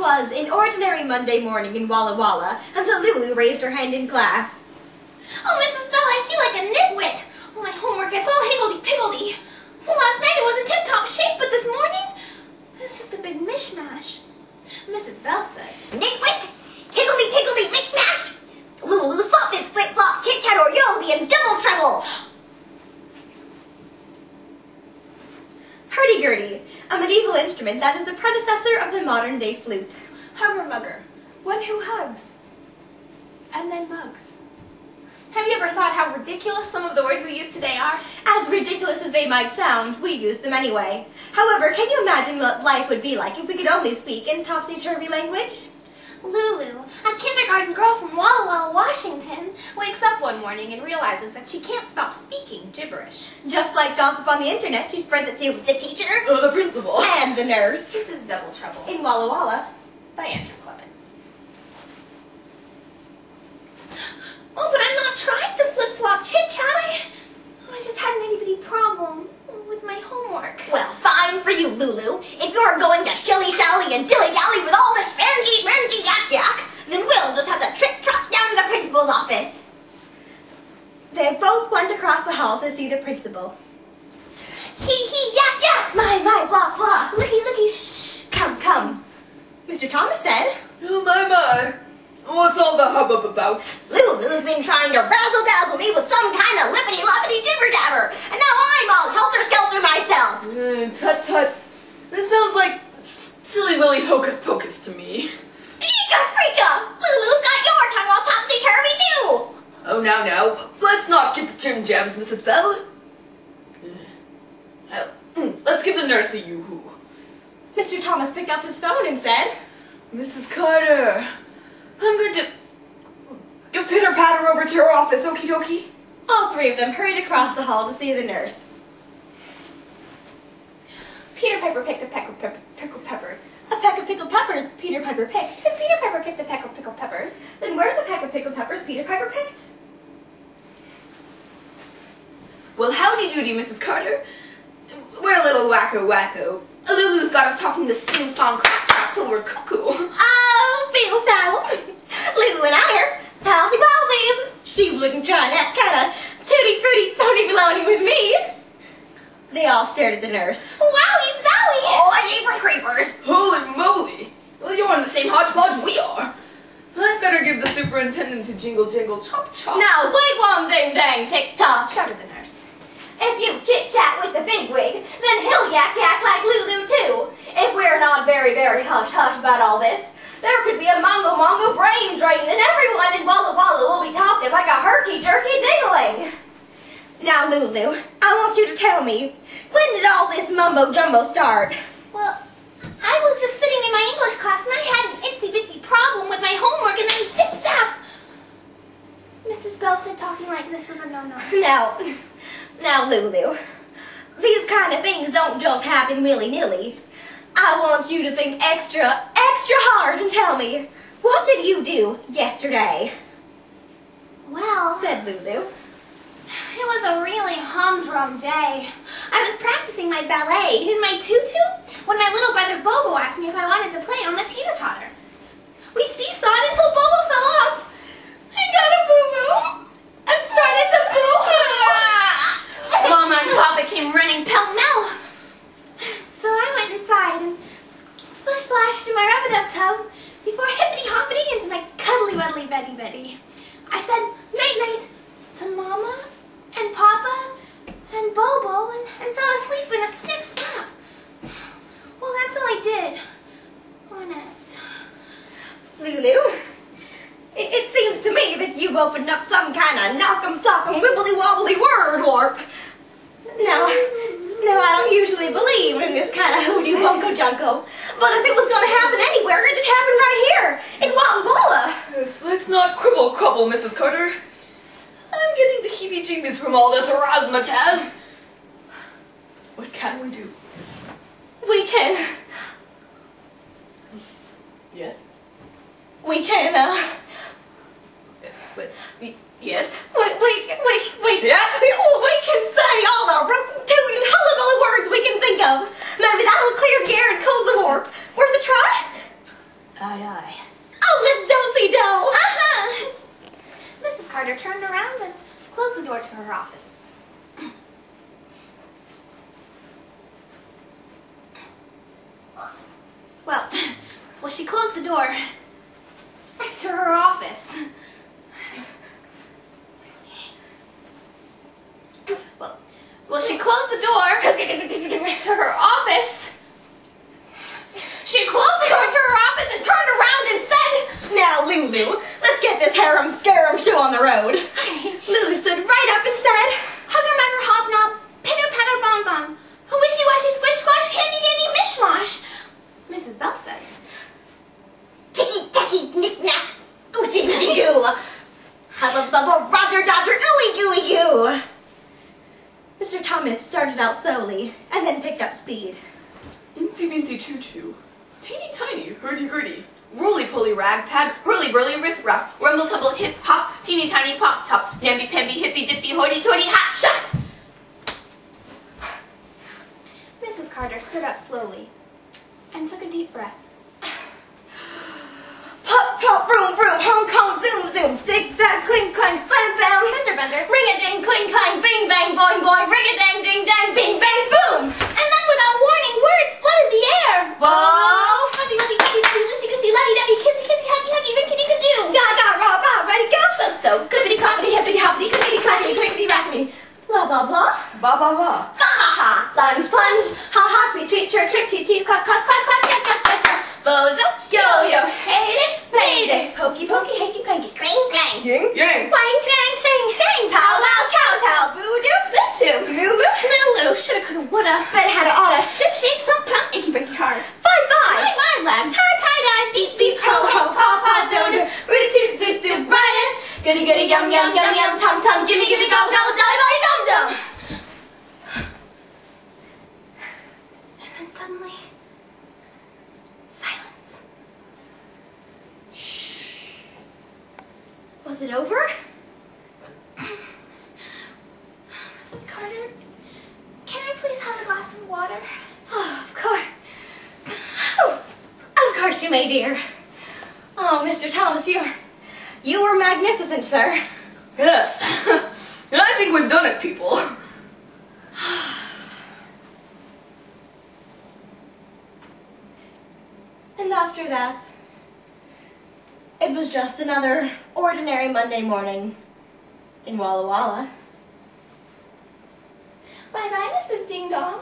was an ordinary Monday morning in Walla Walla until Lulu raised her hand in class. Oh, Mrs. Bell, I feel like a nitwit. Oh, my homework gets all higgledy-piggledy. Well, last night it was in tip-top shape, but this morning, it's just a big mishmash. Mrs. Bell said, "Nitwit! Higgledy-piggledy mishmash! Lulu, stop this flip-flop chit-chat or you'll be in double trouble!" Hurdy-gurdy, a medieval instrument that is the predecessor of the modern-day flute. Hugger-mugger, one who hugs, and then mugs. Have you ever thought how ridiculous some of the words we use today are? As ridiculous as they might sound, we use them anyway. However, can you imagine what life would be like if we could only speak in topsy-turvy language? Lulu, a kindergarten girl from Walla Walla, Washington, wakes up one morning and realizes that she can't stop speaking gibberish. Just like gossip on the internet, she spreads it to the teacher, the principal, and the nurse. This is Double Trouble In Walla Walla. by Andrew Clements. Oh, but I'm not trying to flip-flop chit-chat. I just had an itty-bitty problem with my homework. Well, fine for you, Lulu. If you're going to shilly-shally and dilly-dally with all this fancy yak-yak, then we'll just have to trip-trot down to the principal's office. They both went across the hall to see the principal. Hee, yak, My, blah, blah. looky, shh. Come. Mr. Thomas said, Oh my. What's all the hubbub about? Lulu's been trying to razzle-dazzle me with some kind of lippity-loppity jibber-jabber, and now I'm all helter-skelter myself. Tut. This sounds like silly willy hocus-pocus to me. Freaka! Lulu's got your tongue all topsy-turvy too! Oh, now. Let's not get the Jim Jams, Mrs. Bell. Let's give the nurse a yoo-hoo. Mr. Thomas picked up his phone and said, Mrs. Carter, I'm going to pitter-patter over to her office, okie dokie? All three of them hurried across the hall to see the nurse. Peter Piper picked a peck of pickled peppers. A peck of pickled peppers Peter Piper picked. If Peter Piper picked a peck of pickled peppers, Then where's the peck of pickled peppers Peter Piper picked? Well, howdy doody, Mrs. Carter. We're a little wacko. Lulu's got us talking the sing-song crap till we're cuckoo. Oh, fiddle-faddle. Lulu and I are palsy-palsies. She wouldn't try that kind of tutti-frutti phony-baloney with me. They all stared at the nurse. wowie zowie! Oh, jeepers creepers! Holy moly! Well, you're in the same hodgepodge we are. I'd better give the superintendent a jingle-jangle chop-chop. Now, wait one ding-dang tick-tock, shouted the nurse. If you chit-chat with the bigwig, then he'll yak-yak like Lulu too. If we're not very, very hush-hush about all this, there could be a mongo-mongo brain drain and everyone in Walla Walla will be talking like a herky-jerky dingling. Now, Lulu, I want you to tell me, when did all this mumbo-jumbo start? Well, I was just sitting in my English class and I had an itsy-bitsy problem with my homework and then zip-zap. Mrs. Bell said talking like this was a no-no. Now, Lulu, these kind of things don't just happen willy-nilly. I want you to think extra hard and tell me, what did you do yesterday? Well, Said Lulu. it was a really humdrum day. I was practicing my ballet in my tutu when my little brother Bobo asked me if I wanted to play on the teeter-totter. We seesawed until Bobo fell off. I got a boo-boo and started to boo. Mama and Papa came running pell-mell. So I went inside and splish-splashed in my rub-a-dub tub before hippity-hoppity into my cuddly-wuddly beddy-beddy. I said night-night to Mama and Papa and Bobo and fell asleep in a snip-snap. Well, that's all I did. Honest. Lulu, it seems to me that you've opened up some kind of knock'em-sock'em wibbly-wobbly word warp. Now, I don't usually believe in this kind of hoodoo bunko junko, but if it was going to happen anywhere, it'd happen right here, in Walla Walla. Let's not quibble, Mrs. Carter. I'm getting the heebie-jeebies from all this razzmatazz. What can we do? We can, Yes? Yes? We can say all the rootin'-tootin' hullabaloo words we can think of. Maybe that'll clear gear and cool the warp. Worth a try? Carter turned around and closed the door to her office. Well, she closed the door to her office. Well, she closed the door to her office. She closed the door to her office and turned around and said, Now, Lulu, let's get this harum-scarum show on the road. Lulu stood right up and said, Hugger-mugger hobnob, pitter-patter-bon-bon, wishy-washy squish-squash, handy-dandy mishmash. Mrs. Bell said, Ticky-tacky, knick-knack, oochie-booty-goo. Hubba-bubba, roger-dodger, ooey-gooey-goo. Mr. Thomas started out slowly and then picked up speed. Incy-wincy choo-choo. Teeny-tiny, hurdy-gurdy. Roly-poly ragtag, hurly-burly riff-raff, rumble-tumble hip-hop, teeny-tiny pop-top, namby-pamby, hippy-dippy, hoity-toity, hot-shot! Mrs. Carter stood up slowly and took a deep breath. Pop, pop, vroom, vroom, Hong Kong, zoom, zoom, zig-zag, cling, clang, slam, bam, Bender, bender. ring-a-ding, cling, clang, bing, bang, boing, boing, ring-a-dang, ding, dang, bing, bang, boom. And then without warning, words flooded the air. Whoa! Lovey, lovey, lovey, lovey, loosey, goosey, lovey, dovey, kissy, kissy, huggy, huggy, rickety, kadoo. Gaga, raw, bah, ready, go, so, clippity, cloppity, hippity, hoppity, clickety, clackety, clickety, rackety, blah, blah, blah. Ba ba ba. Ha, ha, ha, plunge, plunge, ha, ha, tweet, tweet, chirp, chirp, cheep, cheep, clack, clack, clack, clack, clack, clack, clack, clack, bozo, yo-yo, hate it, played it, pokey, pokey, hanky, clanky, clang, clang, Ying yang. wang, clang, ching, ching, pow, wow, cow, boo-doo, boo-doo, moo-moo, Lulu, shoulda, coulda, woulda. but had a oughta, Ship, shape, stump, pound, achy, breaky, hard. bye, bye. Bye, bye, lab. Tie, tie, dye, beep, beep, Ho, ho, paw, paw, do-do, rooty, toot, toot, toot, Brian, goody, goody, yum, yum, yum, yum, tum, tum, gimme, gimme, gobble, gobble, jolly, jolly, dum, dum. And then suddenly, silence. Was it over? Mrs. Carter, can I please have a glass of water? Oh, of course. Oh, of course you may, dear. Oh, Mr. Thomas, you were magnificent, sir. Yes. And I think we've done it, people. And after that, it was just another ordinary Monday morning in Walla Walla. Bye-bye, Mrs. Ding Dong.